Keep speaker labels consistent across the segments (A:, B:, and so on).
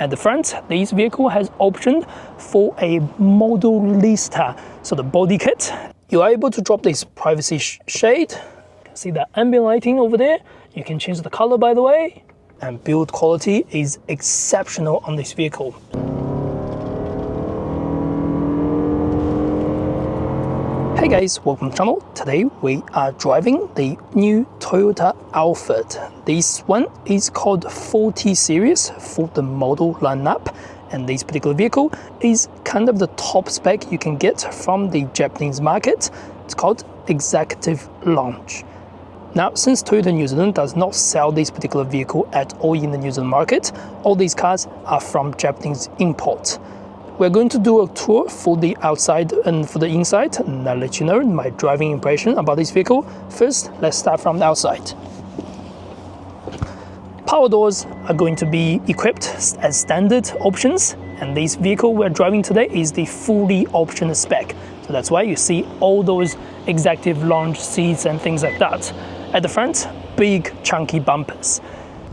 A: At the front, this vehicle has optioned for a Modellista, so the body kit. You are able to drop this privacy shade. You can see the ambient lighting over there. You can change the color, by the way. And build quality is exceptional on this vehicle. Hey guys, welcome to the channel. Today we are driving the new Toyota Alphard. This one is called 40 series for the model lineup, and this particular vehicle is kind of the top spec you can get from the Japanese market. It's called Executive Lounge. Now, since Toyota New Zealand does not sell this particular vehicle at all in the New Zealand market, all these cars are from Japanese import. We're going to do a tour for the outside and for the inside, and I'll let you know my driving impression about this vehicle. First, let's start from the outside. Power doors are going to be equipped as standard options, and this vehicle we're driving today is the fully optional spec. So that's why you see all those executive lounge seats and things like that. At the front, big chunky bumpers.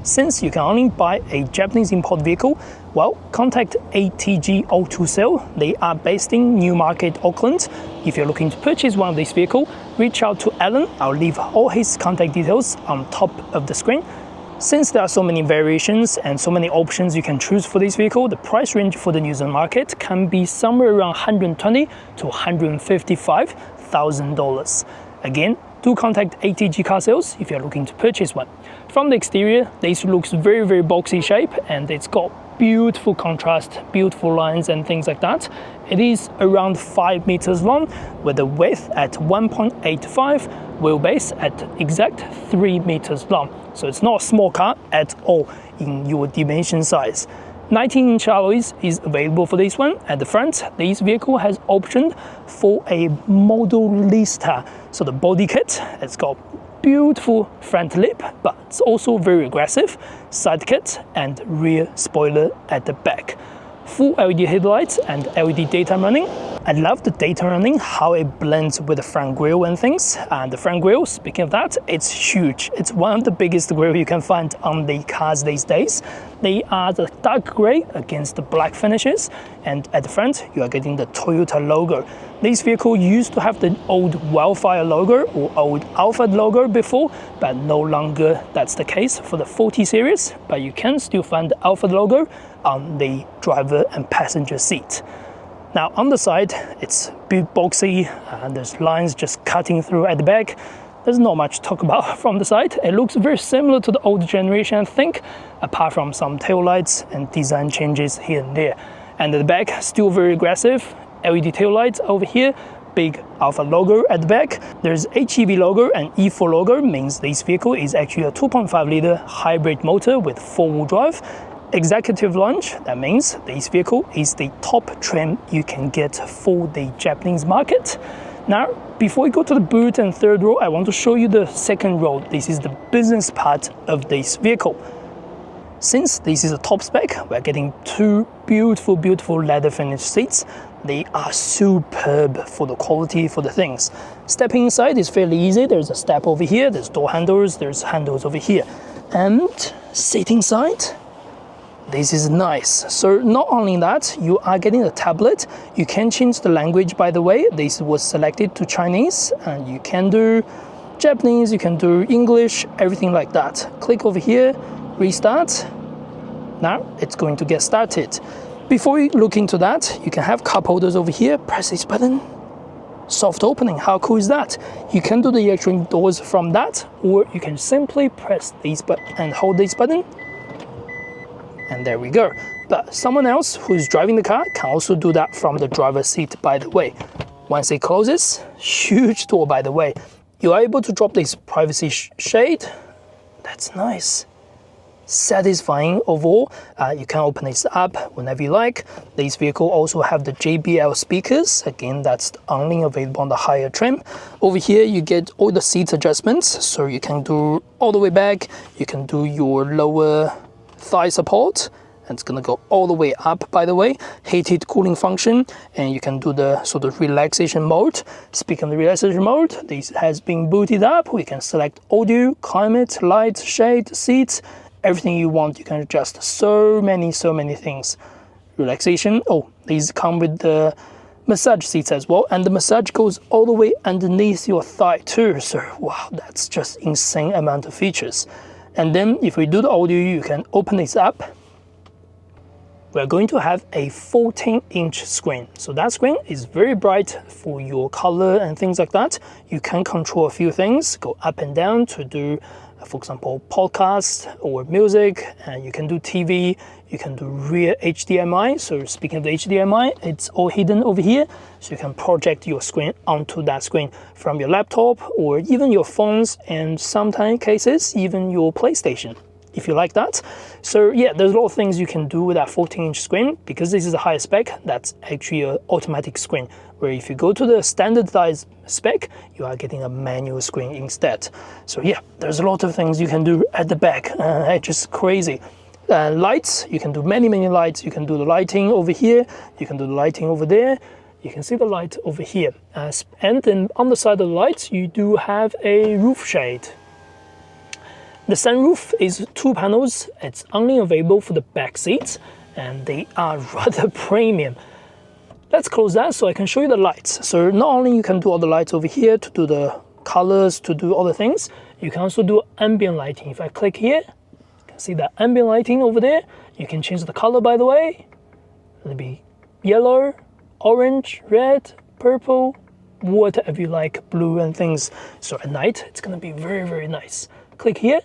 A: Since you can only buy a Japanese import vehicle, well, contact ATG Auto Sale. They are based in Newmarket, Auckland. If you're looking to purchase one of these vehicles, reach out to Alan. I'll leave all his contact details on top of the screen. Since there are so many variations and so many options you can choose for this vehicle, the price range for the New Zealand market can be somewhere around $120,000 to $155,000. Again, do contact ATG Car Sales if you're looking to purchase one. From the exterior, this looks very, very boxy shape, and it's got beautiful contrast, beautiful lines and things like that. It is around 5 meters long with a width at 1.85, wheelbase at exact 3 meters long. So it's not a small car at all in your dimension size. 19-inch alloys is available for this one. At the front, this vehicle has optioned for a Modellista, so the body kit. It's got beautiful front lip, but it's also very aggressive side kit and rear spoiler at the back. Full LED headlights and LED daytime running. I love the daytime running, how it blends with the front grille and things. And the front grille, speaking of that, it's huge. It's one of the biggest grille you can find on the cars these days. They are the dark grey against the black finishes, and at the front you are getting the Toyota logo. This vehicle used to have the old Vellfire logo or old Alphard logo before, but no longer that's the case for the 40 series, but you can still find the Alphard logo on the driver and passenger seat. Now on the side, it's a bit boxy, and there's lines just cutting through at the back. There's not much to talk about from the side. It looks very similar to the old generation, I think, apart from some tail lights and design changes here and there. And at the back, still very aggressive. LED tail lights over here, big Alpha logo at the back. There's HEV logo and E4 logo, means this vehicle is actually a 2.5 liter hybrid motor with 4-wheel drive. Executive Lounge, that means this vehicle is the top trim you can get for the Japanese market. Now, before we go to the boot and third row, I want to show you the second row. This is the business part of this vehicle. Since this is a top spec, we're getting two beautiful, beautiful leather finish seats. They are superb for the quality, for the things. Stepping inside is fairly easy. There's a step over here, there's door handles, there's handles over here. And sitting side, this is nice. So not only that, you are getting a tablet. You can change the language, by the way. This was selected to Chinese, and you can do Japanese, you can do English, everything like that. Click over here, restart. Now it's going to get started. Before we look into that, you can have cup holders over here. Press this button. Soft opening, how cool is that? You can do the electronic doors from that, or you can simply press this button and hold this button. And there we go. But someone else who's driving the car can also do that from the driver's seat, by the way. Once it closes, huge door, by the way. You are able to drop this privacy shade. That's nice. Satisfying overall. You can open this up whenever you like. This vehicle also have the JBL speakers. Again, that's only available on the higher trim. Over here, you get all the seat adjustments. So you can do all the way back. You can do your lower thigh support, and it's gonna go all the way up, by the way. Heated cooling function, and you can do the sort of relaxation mode. Speaking of the relaxation mode, this has been booted up. We can select audio, climate, light, shade, seats, everything you want. You can adjust so many things. Relaxation. Oh, these come with the massage seats as well, and the massage goes all the way underneath your thigh too. So wow, that's just insane amount of features. And then if we do the audio, you can open this up. We're going to have a 14-inch screen. So that screen is very bright for your color and things like that. You can control a few things, go up and down to do, for example, podcast or music, and you can do TV, you can do rear HDMI. So speaking of the HDMI, it's all hidden over here. So you can project your screen onto that screen from your laptop or even your phones, and sometimes cases, even your PlayStation, if you like that. So yeah, there's a lot of things you can do with that 14-inch screen. Because this is a higher spec, that's actually an automatic screen, where if you go to the standardized spec, you are getting a manual screen instead. So yeah, there's a lot of things you can do at the back. It's just crazy. Lights, you can do many lights. You can do the lighting over here, you can do the lighting over there, you can see the light over here. And then on the side of the lights, you do have a roof shade. The sunroof is 2 panels. It's only available for the back seats, and they are rather premium. Let's close that so I can show you the lights. So not only you can do all the lights over here to do the colors, to do all the things, you can also do ambient lighting. If I click here, you can see that ambient lighting over there. You can change the color, by the way. It'll be yellow, orange, red, purple, whatever you like, blue and things. So at night, it's gonna be very nice. Click here.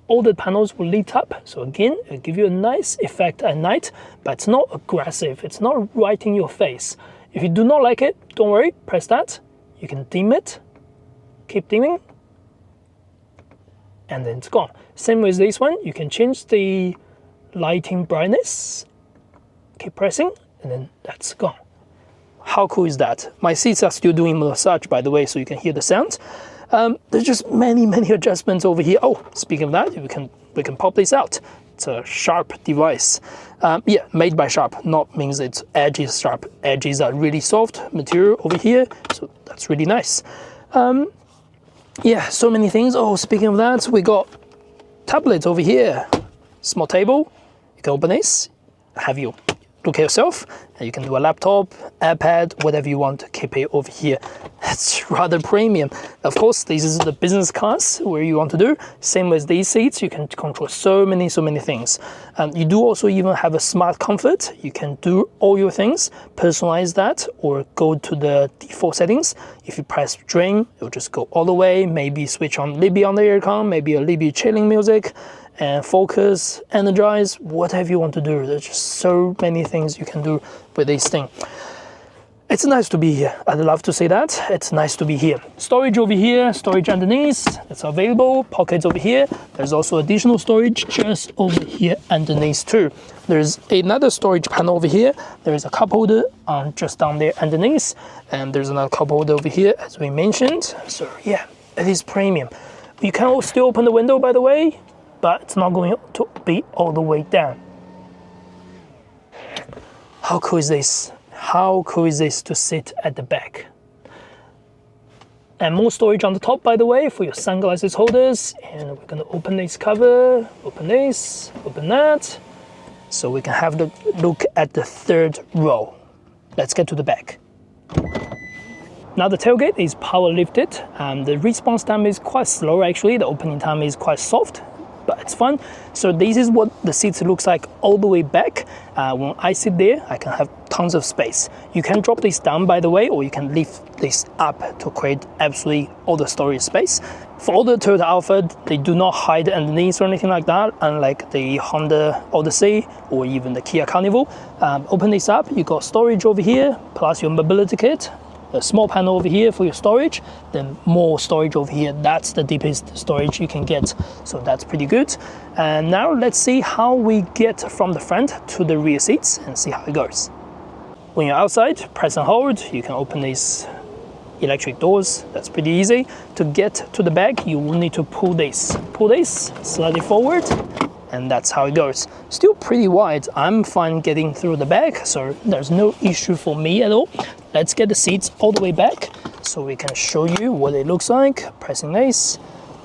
A: All the panels will lit up. So again, it'll give you a nice effect at night, but it's not aggressive. It's not right in your face. If you do not like it, don't worry, press that. You can dim it, keep dimming, and then it's gone. Same with this one, you can change the lighting brightness, keep pressing, and then that's gone. How cool is that? My seats are still doing massage, by the way, so you can hear the sound. There's just many adjustments over here. Oh, speaking of that, we can pop this out. It's a Sharp device. Yeah, made by Sharp, not means its edges sharp. Edges are really soft material over here, so that's really nice. Yeah, so many things. Oh, speaking of that, we got tablets over here. Small table, you can open this, have you look at yourself, and you can do a laptop, iPad, whatever you want, keep it over here. It's rather premium. Of course, this is the business class where you want to do. Same with these seats, you can control so many things. You do also even have a smart comfort. You can do all your things, personalize that, or go to the default settings. If you press drain, it'll just go all the way, maybe switch on Libby on the aircon, maybe a Libby chilling music, and focus, energize, whatever you want to do. There's just so many things you can do with this thing. It's nice to be here. I'd love to say that. It's nice to be here. Storage over here, storage underneath, it's available. Pockets over here. There's also additional storage just over here underneath too. There's another storage panel over here. There is a cup holder just down there underneath. And there's another cup holder over here, as we mentioned. So yeah, it is premium. You can still open the window, by the way, but it's not going to be all the way down. How cool is this? How cool is this to sit at the back? And more storage on the top, by the way, for your sunglasses holders. And we're gonna open this cover, open this, open that, so we can have the look at the third row. Let's get to the back. Now the tailgate is power lifted. The response time is quite slow actually. The opening time is quite soft, but it's fun. So this is what the seats looks like all the way back. When I sit there, I can have tons of space. You can drop this down, by the way, or you can lift this up to create absolutely all the storage space. For all the Toyota Alphard, they do not hide underneath or anything like that, unlike the Honda Odyssey or even the Kia Carnival. Open this up, you got storage over here, plus your mobility kit. A small panel over here for your storage, then more storage over here. That's the deepest storage you can get, so that's pretty good. And now let's see how we get from the front to the rear seats and see how it goes. When you're outside, press and hold, you can open these electric doors. That's pretty easy. To get to the back, you will need to pull this, slide it forward, and that's how it goes. Still pretty wide. I'm fine getting through the back, so there's no issue for me at all. Let's get the seats all the way back so we can show you what it looks like. Pressing this,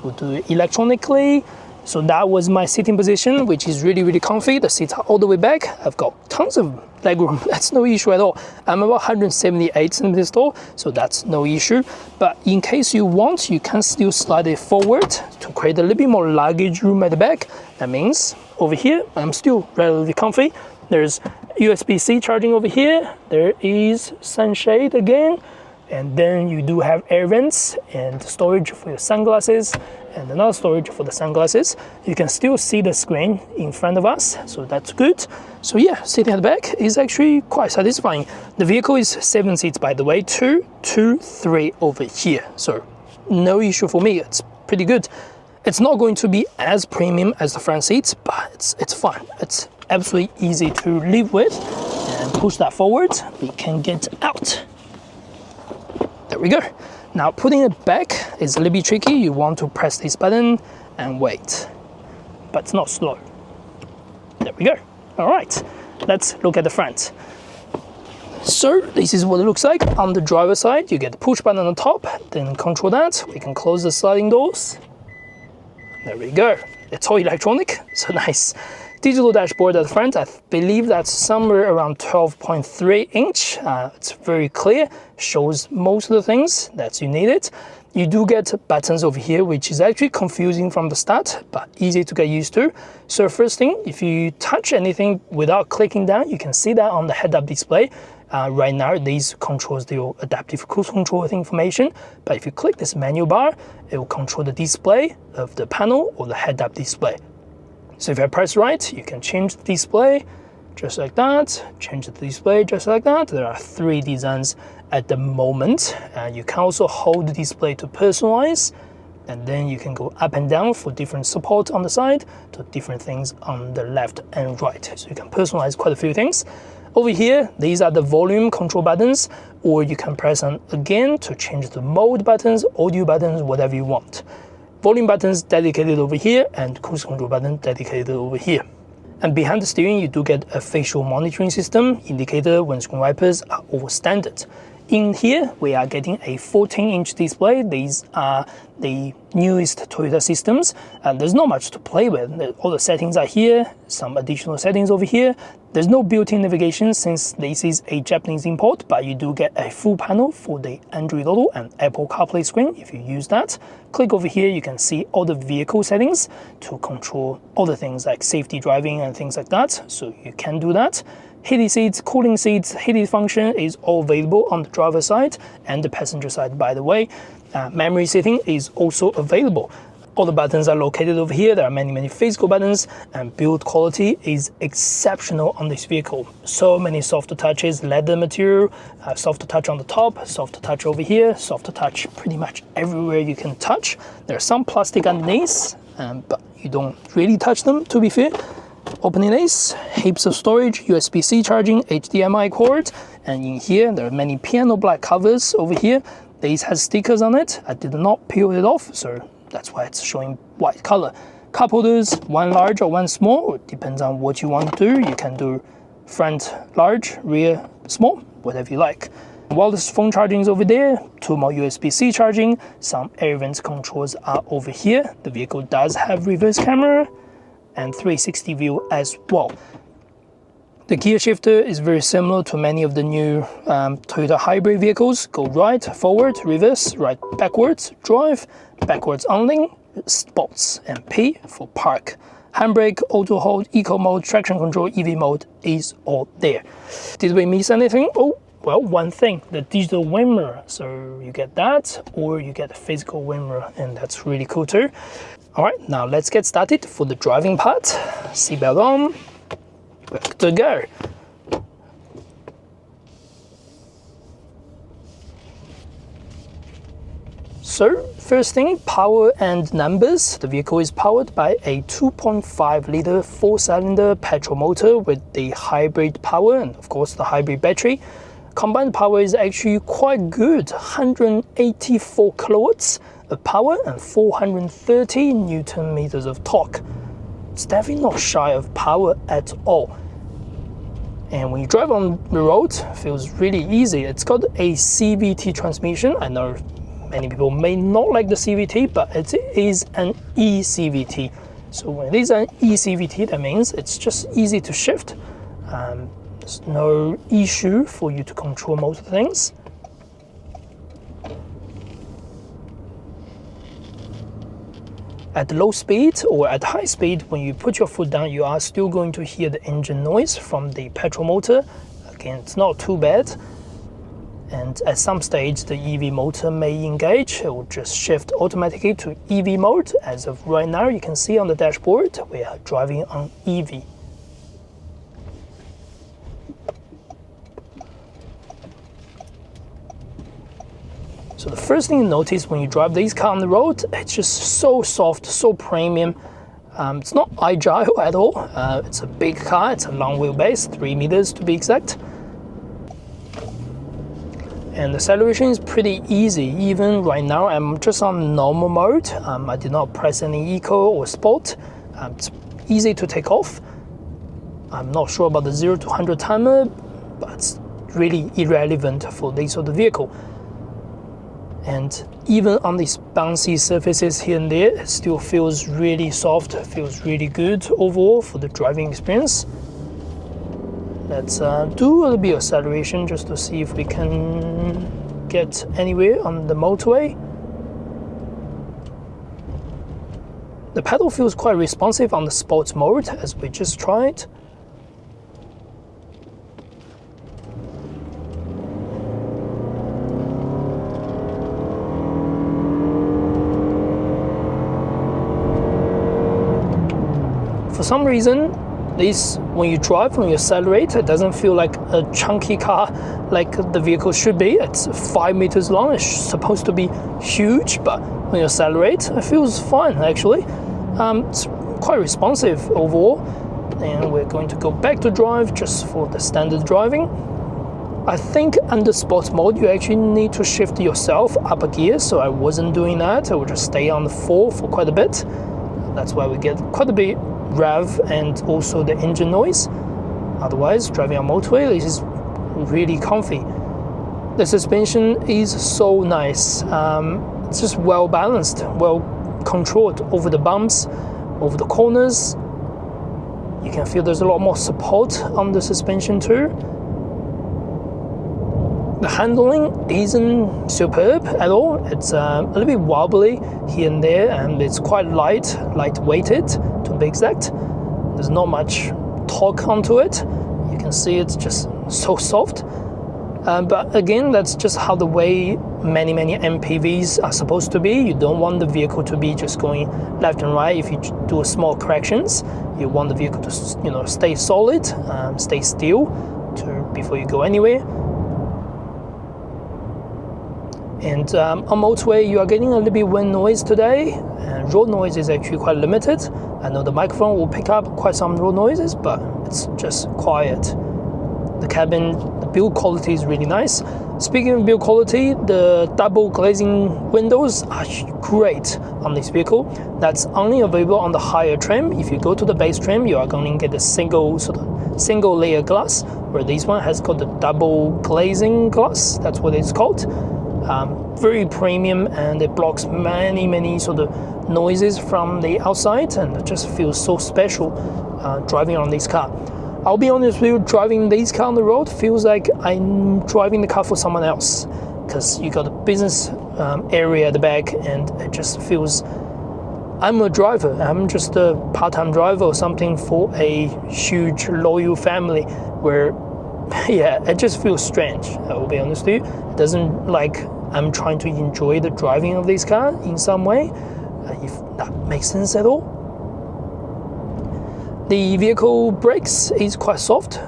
A: we'll do it electronically. So that was my sitting position, which is really, really comfy. The seats are all the way back. I've got tons of legroom. That's no issue at all. I'm about 178 centimeters tall, so that's no issue. But in case you want, you can still slide it forward to create a little bit more luggage room at the back. That means over here, I'm still relatively comfy. There's USB-C charging over here. There is sunshade again. And then you do have air vents and storage for your sunglasses and another storage for the sunglasses. You can still see the screen in front of us, so that's good. So yeah, sitting at the back is actually quite satisfying. The vehicle is 7 seats, by the way, 2, 2, 3 over here. So no issue for me, it's pretty good. It's not going to be as premium as the front seats, but it's fun. It's absolutely easy to live with. And push that forward, we can get out. There we go. Now putting it back is a little bit tricky. You want to press this button and wait, but it's not slow. There we go. All right, let's look at the front. So this is what it looks like. On the driver's side, you get the push button on the top, then control that. We can close the sliding doors. There we go. It's all electronic, so nice. Digital dashboard at the front, I believe that's somewhere around 12.3 inch. It's very clear, shows most of the things that you needed. You do get buttons over here, which is actually confusing from the start, but easy to get used to. So first thing, if you touch anything without clicking down, you can see that on the head-up display. Right now, these controls the adaptive cruise control with information, but if you click this menu bar, it will control the display of the panel or the head-up display. So if I press right, you can change the display just like that, change the display just like that. There are 3 designs at the moment. You can also hold the display to personalize, and then you can go up and down for different support on the side to different things on the left and right. So you can personalize quite a few things. Over here, these are the volume control buttons, or you can press on again to change the mode buttons, audio buttons, whatever you want. Volume buttons dedicated over here and cruise control button dedicated over here. And behind the steering, you do get a facial monitoring system, indicator windscreen wipers are all standard. In here, we are getting a 14-inch display. These are the newest Toyota systems. There's not much to play with. All the settings are here, some additional settings over here. There's no built-in navigation since this is a Japanese import, but you do get a full panel for the Android Auto and Apple CarPlay screen if you use that. Click over here, you can see all the vehicle settings to control all the things like safety driving and things like that, so you can do that. Heated seats, cooling seats, heated function is all available on the driver's side and the passenger side, by the way. Memory seating is also available. All the buttons are located over here. There are many physical buttons, and build quality is exceptional on this vehicle. So many soft touches, leather material, soft touch on the top, soft touch over here, soft touch pretty much everywhere you can touch. There's some plastic underneath, but you don't really touch them, to be fair. Opening this, heaps of storage, USB-C charging, HDMI cord, and in here there are many piano black covers over here. These has stickers on it. I did not peel it off, so that's why it's showing white color. Cup holders, one large or one small, it depends on what you want to do. You can do front large, rear small, whatever you like. Wireless phone charging is over there, 2 more USB-C charging, some air vent controls are over here. The vehicle does have reverse camera and 360 view as well. The gear shifter is very similar to many of the new Toyota hybrid vehicles. Go right, forward, reverse, right, backwards, drive, backwards only, sports, and P for park. Handbrake, auto hold, eco mode, traction control, EV mode is all there. Did we miss anything? Oh, well, one thing, the digital wind mirror. So you get that, or you get a physical wind mirror, and that's really cool too. All right, now let's get started for the driving part. Seatbelt on, good to go. So first thing, power and numbers. The vehicle is powered by a 2.5 liter 4-cylinder petrol motor with the hybrid power and of course the hybrid battery. Combined power is actually quite good, 184 kilowatts of power and 430 Newton meters of torque. It's definitely not shy of power at all. And when you drive on the road, it feels really easy. It's got a CVT transmission. I know many people may not like the CVT, but it is an e-CVT So when it is an e-CVT, that means it's just easy to shift. There's no issue for you to control most things. At low speed or at high speed, when you put your foot down, you are still going to hear the engine noise from the petrol motor. Again, it's not too bad. And at some stage, the EV motor may engage. It will just shift automatically to EV mode. As of right now, you can see on the dashboard, we are driving on EV. So the first thing you notice when you drive this car on the road, it's just so soft, so premium. It's not agile at all. It's a big car, it's a long wheelbase, 3 meters to be exact. And the acceleration is pretty easy. Even right now, I'm just on normal mode. I did not press any eco or sport. It's easy to take off. I'm not sure about the 0 to 100 timer, but it's really irrelevant for this sort of vehicle. And even on these bouncy surfaces here and there, it still feels really soft, feels really good overall for the driving experience. Let's do a little bit of acceleration just to see if we can get anywhere on the motorway. The pedal feels quite responsive on the sports mode as we just tried. For some reason, when you drive, when you accelerate, it doesn't feel like a chunky car like the vehicle should be. It's 5 meters long, it's supposed to be huge, but when you accelerate, it feels fine actually. It's quite responsive overall. And we're going to go back to drive just for the standard driving. I think under sports mode, you actually need to shift yourself up a gear, so I wasn't doing that. I would just stay on the 4 for quite a bit. That's why we get quite a bit rev and also the engine noise. Otherwise, driving on motorway, this is really comfy. The suspension is so nice. It's just well balanced, well controlled over the bumps, over the corners. You can feel there's a lot more support on the suspension too. The handling isn't superb at all. It's a little bit wobbly here and there, and it's quite light-weighted to be exact. There's not much torque onto it. You can see it's just so soft. But again, that's just how the way many MPVs are supposed to be. You don't want the vehicle to be just going left and right if you do small corrections. You want the vehicle to, stay solid, stay still before you go anywhere. And on motorway, you are getting a little bit wind noise today, and road noise is actually quite limited. I know the microphone will pick up quite some road noises, but it's just quiet. The cabin, the build quality is really nice. Speaking of build quality, the double glazing windows are great on this vehicle. That's only available on the higher trim. If you go to the base trim, you are going to get a single layer glass, where this one has got the double glazing glass. That's what it's called. Very premium, and it blocks many sort of noises from the outside, and it just feels so special driving on this car. I'll be honest with you, driving this car on the road feels like I'm driving the car for someone else, because you got a business area at the back, and it just feels I'm a driver. I'm just a part-time driver or something for a huge loyal family where, yeah, it just feels strange. I will be honest with you. It doesn't like I'm trying to enjoy the driving of this car in some way, if that makes sense at all. The vehicle brakes is quite soft.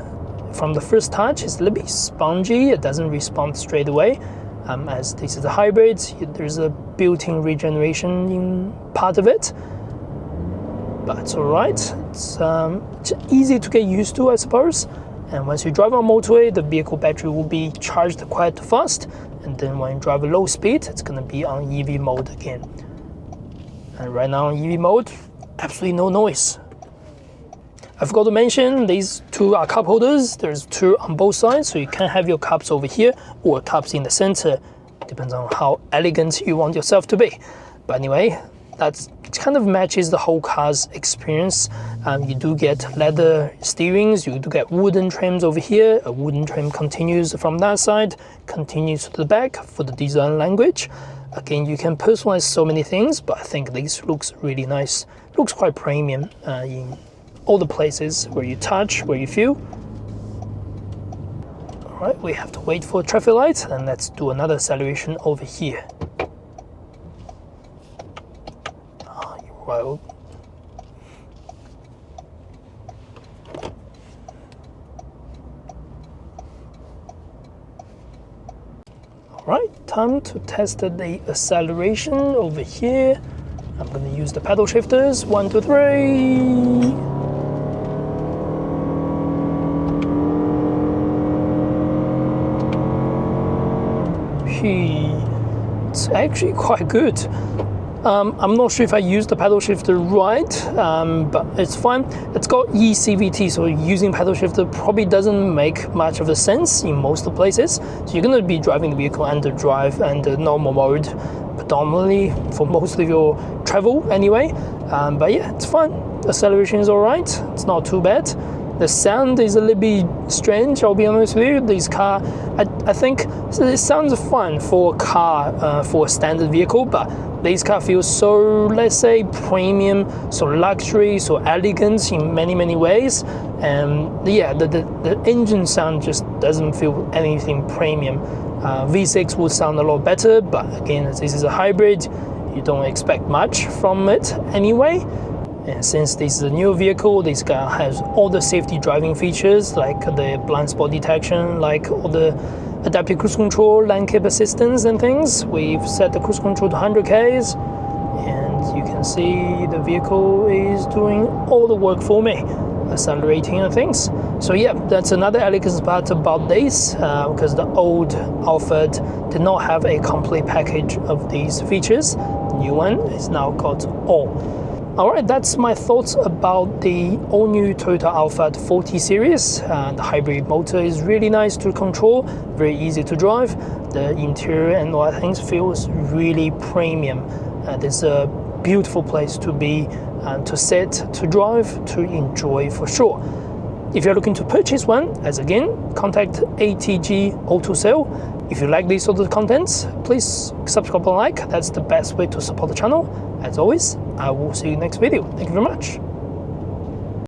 A: From the first touch, it's a little bit spongy. It doesn't respond straight away. As this is a hybrid, there's a built-in regeneration in part of it. But it's all right. It's easy to get used to, I suppose. And once you drive on motorway, the vehicle battery will be charged quite fast. And then when you drive a low speed, it's going to be on EV mode again. And right now on EV mode, absolutely no noise. I forgot to mention, these two are cup holders. There's two on both sides, so you can have your cups over here or cups in the center. Depends on how elegant you want yourself to be. But anyway, That kind of matches the whole car's experience. You do get leather steerings, you do get wooden trims over here. A wooden trim continues from that side, continues to the back for the design language. Again, you can personalize so many things, but I think this looks really nice. Looks quite premium in all the places where you touch, where you feel. All right, we have to wait for a traffic light, and let's do another acceleration over here. Well, all right, time to test the acceleration over here. I'm going to use the pedal shifters. 1, 2, 3. It's actually quite good. I'm not sure if I used the pedal shifter right, but it's fine. It's got e-CVT, so using pedal shifter probably doesn't make much of a sense in most of the places. So you're going to be driving the vehicle under drive and normal mode predominantly for most of your travel anyway. But yeah, it's fine. Acceleration is all right. It's not too bad. The sound is a little bit strange, I'll be honest with you. This car, I think it sounds fun for a car, for a standard vehicle, but this car feels so, let's say, premium, so luxury, so elegant in many ways. And yeah, the engine sound just doesn't feel anything premium. V6 would sound a lot better, but again, this is a hybrid. You don't expect much from it anyway. And since this is a new vehicle, this car has all the safety driving features like the blind spot detection, like all the adaptive cruise control, lane keep assistance and things. We've set the cruise control to 100 Ks, and you can see the vehicle is doing all the work for me, accelerating and things. So yeah, that's another elegant part about this, because the old Alphard did not have a complete package of these features. The new one is now got all. Alright, that's my thoughts about the all-new Toyota Alphard 40 series. The hybrid motor is really nice to control, very easy to drive. The interior and all that things feels really premium. It's a beautiful place to be, to sit, to drive, to enjoy for sure. If you're looking to purchase one, as again, contact ATG Auto Sale. If you like these sort of contents, please subscribe and like. That's the best way to support the channel. As always, I will see you next video. Thank you very much.